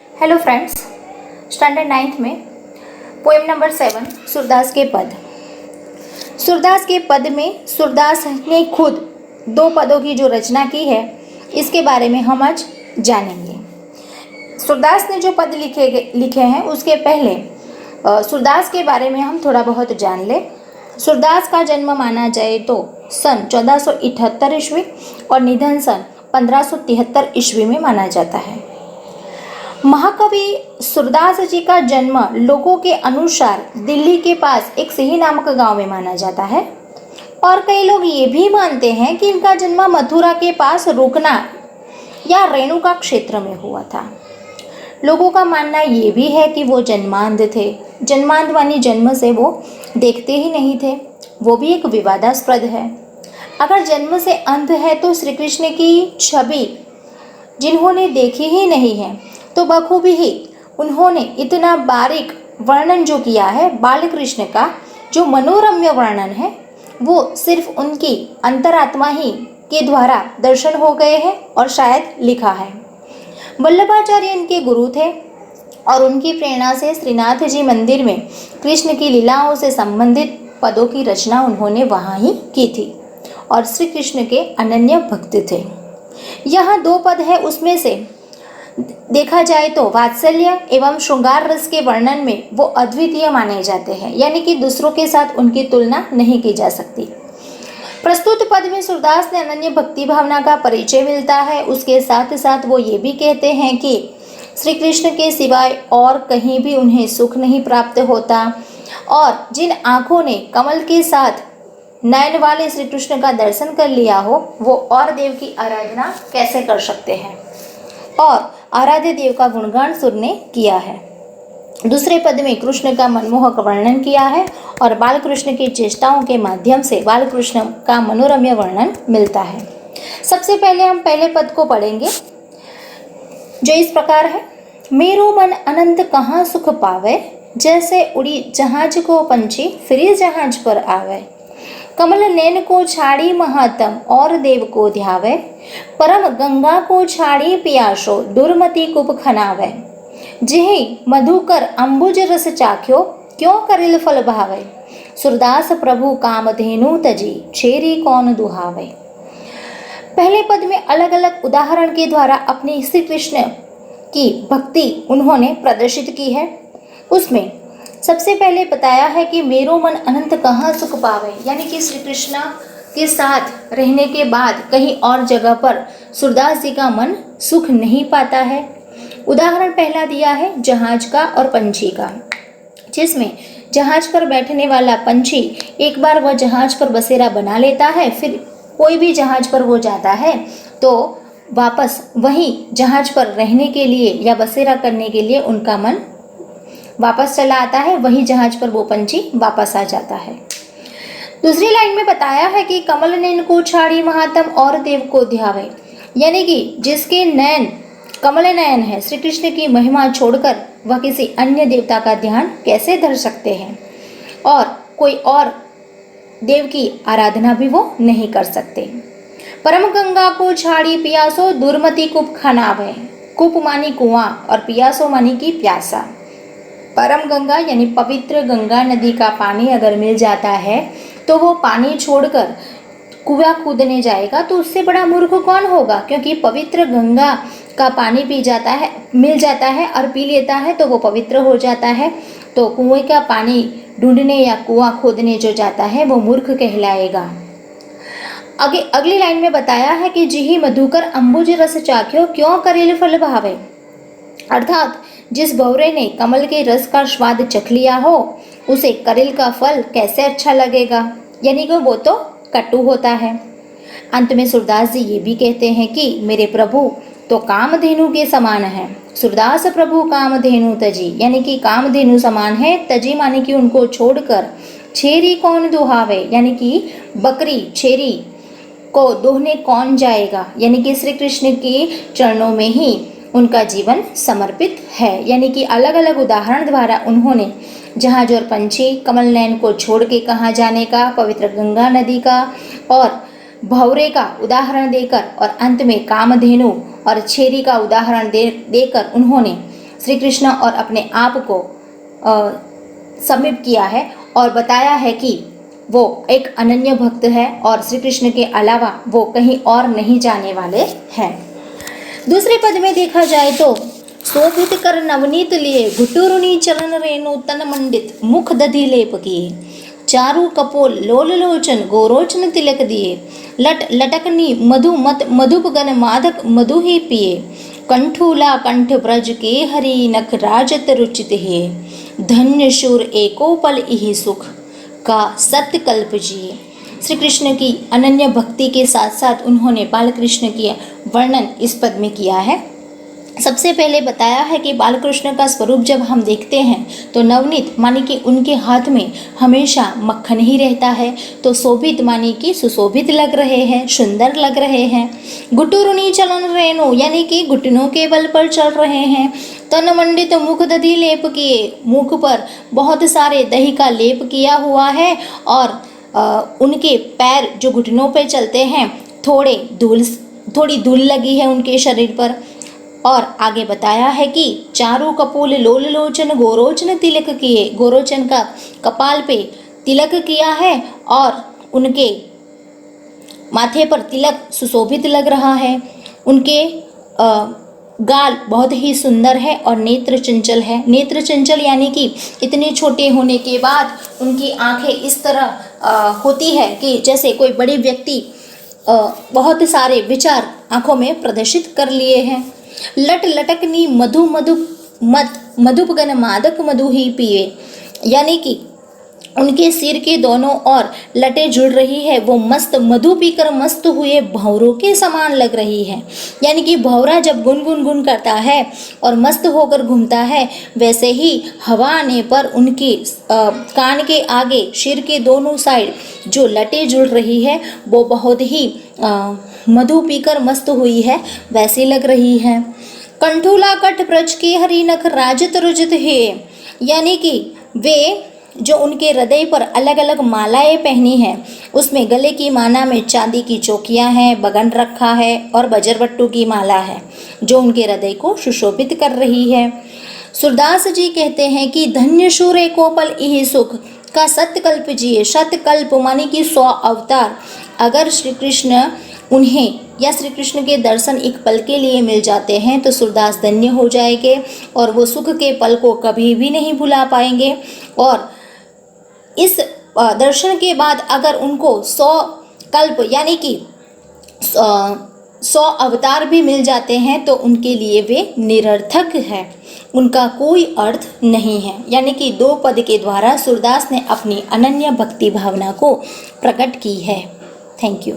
Hello friends, standard 9th में poem number 7 Surdas के पद। सूरदास के पद में सूरदास ने खुद दो पदों की जो रचना की है, इसके बारे में हम आज जानेंगे। सूरदास ने जो पद लिखे हैं उसके पहले सूरदास के बारे में हम थोड़ा बहुत जान लें। सूरदास का जन्म माना जाए तो सन 1478 ईस्वी और निधन सन 1573 ईस्वी में माना जाता है। महाकवि सूरदास जी का जन्म लोगों के अनुसार दिल्ली के पास एक सिही नामक गांव में माना जाता है और कई लोग ये भी मानते हैं कि इनका जन्म मथुरा के पास रुकना या रेणुका क्षेत्र में हुआ था। लोगों का मानना ये भी है कि वो जन्मांध थे। जन्मांध मानी जन्म से वो देखते ही नहीं थे, वो भी एक विवादास्पद है। अगर जन्म से अंध है तो श्री कृष्ण की छवि जिन्होंने देखी ही नहीं है तो बखूबी ही उन्होंने इतना बारीक वर्णन जो किया है बाल कृष्ण का, जो मनोरम्य वर्णन है, वो सिर्फ उनकी अंतरात्मा ही के द्वारा दर्शन हो गए हैं और शायद लिखा है। वल्लभाचार्य इनके गुरु थे और उनकी प्रेरणा से श्रीनाथ जी मंदिर में कृष्ण की लीलाओं से संबंधित पदों की रचना उन्होंने वहाँ ही की थी और श्री कृष्ण के अनन्य भक्त थे। यहाँ दो पद है, उसमें से देखा जाए तो वात्सल्य एवं श्रृंगार रस के वर्णन में वो अद्वितीय माने जाते हैं, यानी कि दूसरों के साथ उनकी तुलना नहीं की जा सकती। प्रस्तुत पद में सूरदास ने अनन्य भक्ति भावना का परिचय मिलता है। उसके साथ साथ वो ये भी कहते हैं कि श्री कृष्ण के सिवाय और कहीं भी उन्हें सुख नहीं प्राप्त होता और जिन आँखों ने कमल के साथ नयन वाले श्री कृष्ण का दर्शन कर लिया हो, वो और देव की आराधना कैसे कर सकते हैं, और आराध्य देव का गुणगान सुर ने किया है। दूसरे पद में कृष्ण का मनमोहक वर्णन किया है और बाल कृष्ण की चेष्टाओं के माध्यम से बाल कृष्ण का मनोरम्य वर्णन मिलता है। सबसे पहले हम पहले पद को पढ़ेंगे, जो इस प्रकार है। मेरो मन अनंत कहाँ सुख पावे, जैसे उड़ी जहाज को पंछी फिर जहाज पर आवे। कमल नैन को छाड़ी महात्म और देव को ध्यावे, परम गंगा को छाड़ी पियासो दुर्मति कुप खनावे। जिहि मधुकर अंबुज रस चाख्यो, क्यों करिल फल भावे। सूरदास प्रभु कामधेनु तजी, छेरी कौन दुहावे। पहले पद में अलग अलग उदाहरण के द्वारा अपने श्री कृष्ण की भक्ति उन्होंने प्रदर्शित की है। उसमें सबसे पहले बताया है कि मेरो मन अनंत कहाँ सुख पावे, यानी कि श्री कृष्ण के साथ रहने के बाद कहीं और जगह पर सूरदास जी का मन सुख नहीं पाता है। उदाहरण पहला दिया है जहाज का और पंछी का, जिसमें जहाज पर बैठने वाला पंछी एक बार वह जहाज पर बसेरा बना लेता है, फिर कोई भी जहाज पर वो जाता है तो वापस वही जहाज पर रहने के लिए या बसेरा करने के लिए उनका मन वापस चला आता है, वही जहाज पर वो पंछी वापस आ जाता है। दूसरी लाइन में बताया है कि कमल नैन को छाड़ी महात्म और देव को ध्यावे, यानी कि जिसके नैन कमल नयन है, श्री कृष्ण की महिमा छोड़कर वह किसी अन्य देवता का ध्यान कैसे धर सकते हैं और कोई और देव की आराधना भी वो नहीं कर सकते। परम गंगा को छाड़ी पियासो दुर्मति कुप खनावे। कुप मानी कुआं और पियासो मानी की प्यासा। परम गंगा यानी पवित्र गंगा नदी का पानी अगर मिल जाता है तो वो पानी छोड़कर कुआं कूदने जाएगा तो उससे बड़ा मूर्ख कौन होगा, क्योंकि पवित्र गंगा का पानी मिल जाता है और पी लेता है तो वो पवित्र हो जाता है। तो कुएं का पानी ढूंढने या कुआं खोदने जो जाता है वो मूर्ख कहलाएगा। आगे अगली लाइन में बताया है कि जिहि मधुकर अंबुज रस चाख्यो, क्यों करेल फल भावे, अर्थात जिस भौरे ने कमल के रस का स्वाद चख लिया हो उसे करेल का फल कैसे अच्छा लगेगा, यानी कि वो तो कटु होता है। अंत में सूरदास जी ये भी कहते हैं कि मेरे प्रभु तो कामधेनु के समान है। सूरदास प्रभु कामधेनु तजी, यानी कि कामधेनु समान है। तजी माने कि उनको छोड़कर छेरी कौन दुहावे, यानी कि बकरी छेरी को दोहने कौन जाएगा, यानी कि श्री कृष्ण के चरणों में ही उनका जीवन समर्पित है। यानी कि अलग अलग उदाहरण द्वारा उन्होंने जहाज और पंछी, कमल नयन को छोड़ के कहाँ जाने का, पवित्र गंगा नदी का और भौरे का उदाहरण देकर और अंत में कामधेनु और छेरी का उदाहरण देकर उन्होंने श्री कृष्ण और अपने आप को समीप किया है और बताया है कि वो एक अनन्य भक्त है और श्री कृष्ण के अलावा वो कहीं और नहीं जाने वाले हैं। दूसरे पद में देखा जाए तो शोभित कर नवनीत लिए घुटुरुनी चरण रेणु तन मंडित मुख दधि लेप किए चारु कपोल लोल लोचन गोरोचन तिलक दिए लट लटकनी मधु मत मधुप गन मादक मधु ही पिए कंठूला कंठ ब्रज के हरि नख राजत रुचित है धन्य शूर एको पल इहि सुख का सत्य कल्प जिए। श्री कृष्ण की अनन्य भक्ति के साथ साथ उन्होंने बाल कृष्ण की वर्णन इस पद में किया है। सबसे पहले बताया है कि बाल कृष्ण का स्वरूप जब हम देखते हैं तो नवनीत मानी कि उनके हाथ में हमेशा मक्खन ही रहता है, तो शोभित मानी कि सुशोभित लग रहे हैं, सुंदर लग रहे हैं। घुटुरुनी चलन रेणु यानी कि घुटनों के बल पर चल रहे हैं। तन मंडित मुख दधि लेप किए, मुख पर बहुत सारे दही का लेप किया हुआ है और उनके पैर जो घुटनों पर चलते हैं थोड़ी धूल लगी है उनके शरीर पर। और आगे बताया है कि चारु कपोल लोल लोचन गोरोचन तिलक किए, गोरोचन का कपाल पे तिलक किया है और उनके माथे पर तिलक सुशोभित लग रहा है। उनके गाल बहुत ही सुंदर है और नेत्र चंचल है। नेत्र चंचल यानी कि इतने छोटे होने के बाद उनकी आंखें इस तरह होती है कि जैसे कोई बड़े व्यक्ति बहुत सारे विचार आंखों में प्रदर्शित कर लिए हैं। लट लटकनी मधु मधु मत मधुपगन मादक मधु ही पिए, यानी कि उनके सिर के दोनों ओर लटें जुड़ रही है, वो मस्त मधु पीकर मस्त हुए भंवरों के समान लग रही है। यानी कि भंवरा जब गुन करता है और मस्त होकर घूमता है, वैसे ही हवा आने पर उनके कान के आगे सिर के दोनों साइड जो लटें जुड़ रही है वो बहुत ही मधु पीकर मस्त हुई है वैसी लग रही है। कंठूला कठ ब्रज के हरि नख राजत रुजित है, यानी कि वे जो उनके हृदय पर अलग अलग मालाएं पहनी हैं उसमें गले की माला में चांदी की चौकियां हैं, बगन रखा है और बजरबट्टू की माला है जो उनके हृदय को सुशोभित कर रही है। सूरदास जी कहते हैं कि धन्य शूरे कोपल इहि सुख का सतकल्प जिए। सतकल्प माने कि 100 अवतार अगर श्री कृष्ण उन्हें या श्री कृष्ण के दर्शन एक पल के लिए मिल जाते हैं तो सूरदास धन्य हो जाएंगे और वो सुख के पल को कभी भी नहीं भुला पाएंगे। और इस दर्शन के बाद अगर उनको 100 कल्प यानी कि 100 अवतार भी मिल जाते हैं तो उनके लिए वे निरर्थक है, उनका कोई अर्थ नहीं है। यानी कि 2 पद के द्वारा सूरदास ने अपनी अनन्य भक्ति भावना को प्रकट की है। Thank you.